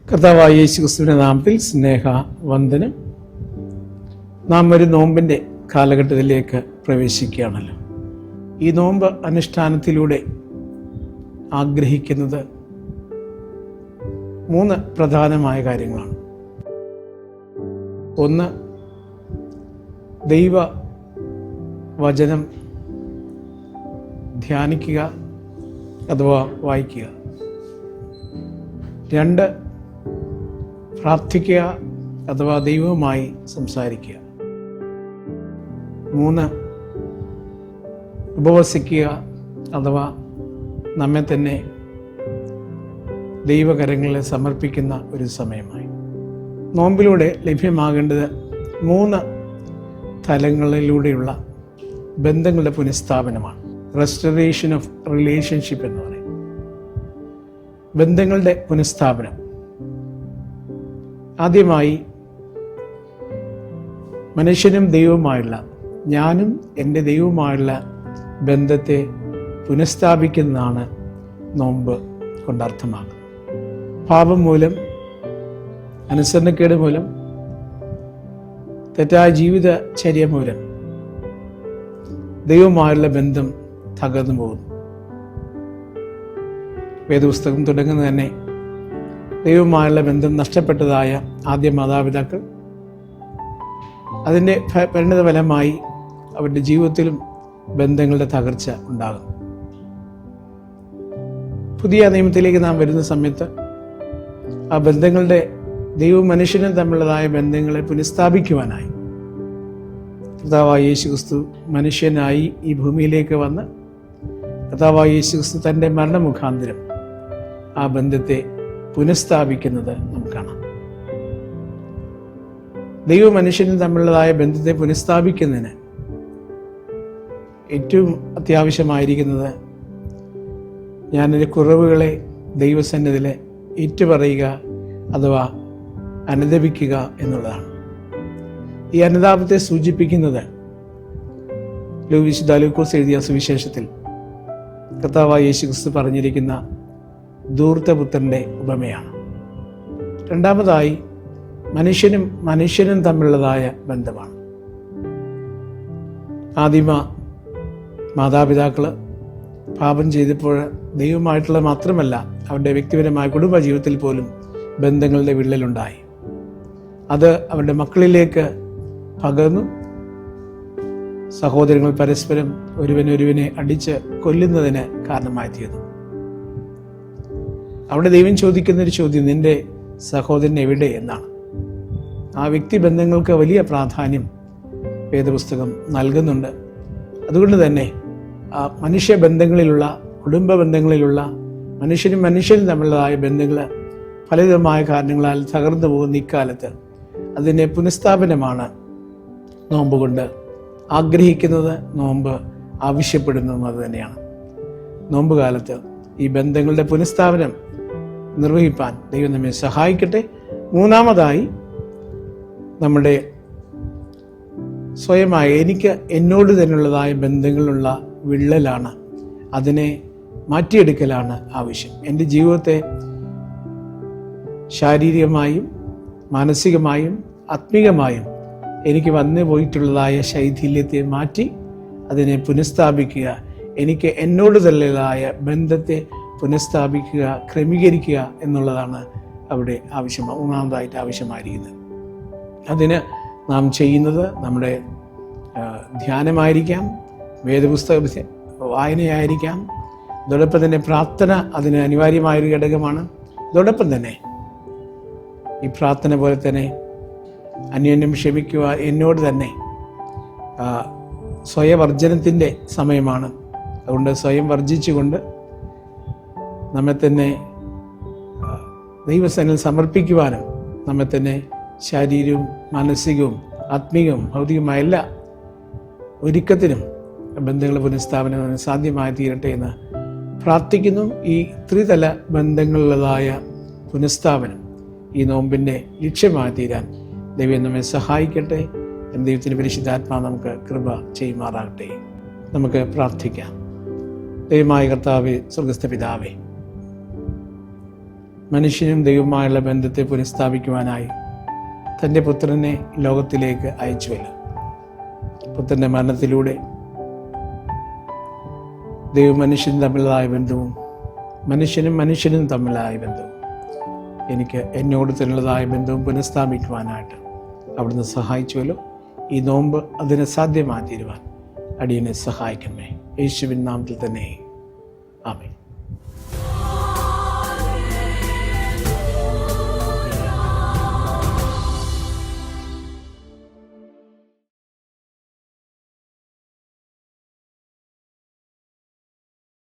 കർത്താവായ യേശു ക്രിസ്തുവിന്റെ നാമത്തിൽ സ്നേഹവന്ദനം. നാം ഒരു നോമ്പിൻ്റെ കാലഘട്ടത്തിലേക്ക് പ്രവേശിക്കുകയാണല്ലോ. ഈ നോമ്പ് അനുഷ്ഠാനത്തിലൂടെ ആഗ്രഹിക്കുന്നത് 3 പ്രധാനമായ കാര്യങ്ങളാണ്. ഒന്ന്, ദൈവ വചനം ധ്യാനിക്കുക അഥവാ വായിക്കുക. 2, പ്രാർത്ഥിക്കുക അഥവാ ദൈവവുമായി സംസാരിക്കുക. 3, ഉപവസിക്കുക അഥവാ നമ്മെ തന്നെ ദൈവകരങ്ങളിൽ സമർപ്പിക്കുന്ന ഒരു സമയമായി. നോമ്പിലൂടെ ലഭ്യമാകേണ്ടത് 3 തലങ്ങളിലൂടെയുള്ള ബന്ധങ്ങളുടെ പുനഃസ്ഥാപനമാണ്. റെസ്റ്റോറേഷൻ ഓഫ് റിലേഷൻഷിപ്പ് എന്ന് പറയും. ബന്ധങ്ങളുടെ പുനഃസ്ഥാപനം. ആദ്യമായി മനുഷ്യനും ദൈവവുമായുള്ള, ഞാനും എൻ്റെ ദൈവവുമായുള്ള ബന്ധത്തെ പുനഃസ്ഥാപിക്കുന്നതാണ് നോമ്പ് കൊണ്ടർത്ഥമാക്കുന്നത്. പാപം മൂലം, അനുസരണക്കേട് മൂലം, തെറ്റായ ജീവിതചര്യ മൂലം ദൈവവുമായുള്ള ബന്ധം തകർന്നു പോകുന്നു. വേദപുസ്തകം തുടങ്ങുന്നത് തന്നെ ദൈവവുമായുള്ള ബന്ധം നഷ്ടപ്പെട്ടതായ ആദ്യ മാതാപിതാക്കൾ അതിൻ്റെ പരിണിത ഫലമായി അവരുടെ ജീവിതത്തിലും ബന്ധങ്ങളുടെ തകർച്ച ഉണ്ടാകുന്നു. പുതിയ നിയമത്തിലേക്ക് നാം വരുന്ന സമയത്ത് ആ ബന്ധങ്ങളുടെ, ദൈവവും മനുഷ്യനും തമ്മിലുള്ളതായ ബന്ധങ്ങളെ പുനഃസ്ഥാപിക്കുവാനായി കർത്താവായ യേശു ക്രിസ്തു മനുഷ്യനായി ഈ ഭൂമിയിലേക്ക് വന്ന് കർത്താവായ യേശു ക്രിസ്തു തൻ്റെ മരണമുഖാന്തരം ആ ബന്ധത്തെ പുനഃസ്ഥാപിക്കുന്നത് നമുക്ക് കാണാം. ദൈവവും മനുഷ്യനും തമ്മിലുള്ളതായ ബന്ധത്തെ പുനഃസ്ഥാപിക്കുന്നതിന് ഏറ്റവും അത്യാവശ്യമായിരിക്കുന്നത് ഞാനെൻ്റെ കുറവുകളെ ദൈവസന്നിധിയിൽ ഏറ്റുപറയുക അഥവാ അനുദപിക്കുക എന്നുള്ളതാണ്. ഈ അനുതാപത്തെ സൂചിപ്പിക്കുന്നത് വിശുദ്ധ ലൂക്കോസ് എഴുതിയ സുവിശേഷത്തിൽ കർത്താവായ യേശു ക്രിസ്തു പറഞ്ഞിരിക്കുന്ന ധൂർത്തപുത്രൻ്റെ ഉപമയാണ്. രണ്ടാമതായി മനുഷ്യനും തമ്മിലുള്ളതായ ബന്ധമാണ്. ആദിമ മാതാപിതാക്കൾ പാപം ചെയ്തപ്പോൾ ദൈവമായിട്ടുള്ള മാത്രമല്ല, അവരുടെ വ്യക്തിപരമായ കുടുംബ ജീവിതത്തിൽ പോലും ബന്ധങ്ങളുടെ വിള്ളലുണ്ടായി. അത് അവരുടെ മക്കളിലേക്ക് പകർന്നു. സഹോദരങ്ങൾ പരസ്പരം ഒരുവനെ അടിച്ച് കൊല്ലുന്നതിന് കാരണമായി തീർന്നു. അവിടെ ദൈവം ചോദിക്കുന്നൊരു ചോദ്യം, നിന്റെ സഹോദരൻ എവിടെ എന്നാണ്. ആ വ്യക്തി ബന്ധങ്ങൾക്ക് വലിയ പ്രാധാന്യം വേദപുസ്തകം നൽകുന്നുണ്ട്. അതുകൊണ്ട് തന്നെ ആ മനുഷ്യബന്ധങ്ങളിലുള്ള, കുടുംബ ബന്ധങ്ങളിലുള്ള, മനുഷ്യനും തമ്മിലുള്ളതായ ബന്ധങ്ങൾ പലവിധമായ കാരണങ്ങളാൽ തകർന്നു പോകുന്ന ഇക്കാലത്ത് അതിൻ്റെ പുനഃസ്ഥാപനമാണ് നോമ്പ് കൊണ്ട് ആഗ്രഹിക്കുന്നത്, നോമ്പ് ആവശ്യപ്പെടുന്നതും അത് തന്നെയാണ്. നോമ്പ് കാലത്ത് ഈ ബന്ധങ്ങളുടെ പുനഃസ്ഥാപനം നിർവഹിപ്പാൻ ദൈവം നമ്മെ സഹായിക്കട്ടെ. മൂന്നാമതായി, നമ്മുടെ സ്വയമായ എന്നോട് തന്നെയുള്ളതായ ബന്ധങ്ങളുള്ള വിള്ളലാണ്, അതിനെ മാറ്റിയെടുക്കലാണ് ആവശ്യം. എൻ്റെ ജീവിതത്തെ ശാരീരികമായും മാനസികമായും ആത്മീകമായും എനിക്ക് വന്നു പോയിട്ടുള്ളതായ ശൈഥില്യത്തെ മാറ്റി അതിനെ പുനഃസ്ഥാപിക്കുക, എനിക്ക് എന്നോട് തന്നെയുള്ളതായ ബന്ധത്തെ പുനഃസ്ഥാപിക്കുക, ക്രമീകരിക്കുക എന്നുള്ളതാണ് അവിടെ മൂന്നാമതായിട്ട് ആവശ്യമായിരിക്കുന്നത്. അതിന് നാം ചെയ്യുന്നത് നമ്മുടെ ധ്യാനമായിരിക്കാം, വേദപുസ്തക വായനയായിരിക്കാം, അതോടൊപ്പം തന്നെ പ്രാർത്ഥന അതിന് അനിവാര്യമായൊരു ഘടകമാണ്. അതോടൊപ്പം തന്നെ ഈ പ്രാർത്ഥന പോലെ തന്നെ അന്യോന്യം ക്ഷമിക്കുക, എന്നോട് തന്നെ സ്വയവർജനത്തിൻ്റെ സമയമാണ്. അതുകൊണ്ട് സ്വയം വർജിച്ചുകൊണ്ട് നമ്മെ തന്നെ ദൈവസന്നിധിയിൽ സമർപ്പിക്കുവാനും നമ്മെ തന്നെ ശാരീരികവും മാനസികവും ആത്മീയവും ഭൗതികവുമായ എല്ലാ ഒരുക്കത്തിനും ബന്ധങ്ങളുടെ പുനഃസ്ഥാപനം സാധ്യമായി തീരട്ടെ എന്ന് പ്രാർത്ഥിക്കുന്നു. ഈ ത്രിതല ബന്ധങ്ങളുള്ളതായ പുനഃസ്ഥാപനം ഈ നോമ്പിൻ്റെ ലക്ഷ്യമായി തീരാൻ ദൈവം നമ്മെ സഹായിക്കട്ടെ. ദൈവത്തിൻ്റെ പരിശുദ്ധാത്മാവ് നമുക്ക് കൃപ ചെയ്യുമാറാകട്ടെ. നമുക്ക് പ്രാർത്ഥിക്കാം. ദൈവമായ കർത്താവേ, സ്വർഗ്ഗസ്ഥ പിതാവേ, മനുഷ്യനും ദൈവവുമായുള്ള ബന്ധത്തെ പുനഃസ്ഥാപിക്കുവാനായി തൻ്റെ പുത്രനെ ലോകത്തിലേക്ക് അയച്ചുവല്ലോ. പുത്രൻ്റെ മരണത്തിലൂടെ ദൈവം മനുഷ്യനും തമ്മിലുള്ളതായ ബന്ധവും മനുഷ്യനും തമ്മിലായ ബന്ധവും എനിക്ക് എന്നോട് തന്നുള്ളതായ ബന്ധവും പുനഃസ്ഥാപിക്കുവാനായിട്ട് അവിടുന്ന് സഹായിച്ചുവല്ലോ. ഈ നോമ്പ് അതിന് സാധ്യമായി തീരുവാൻ അടിയനെ സഹായിക്കണമേ. യേശുവിൻ നാമത്തിൽ തന്നെ ആമേൻ.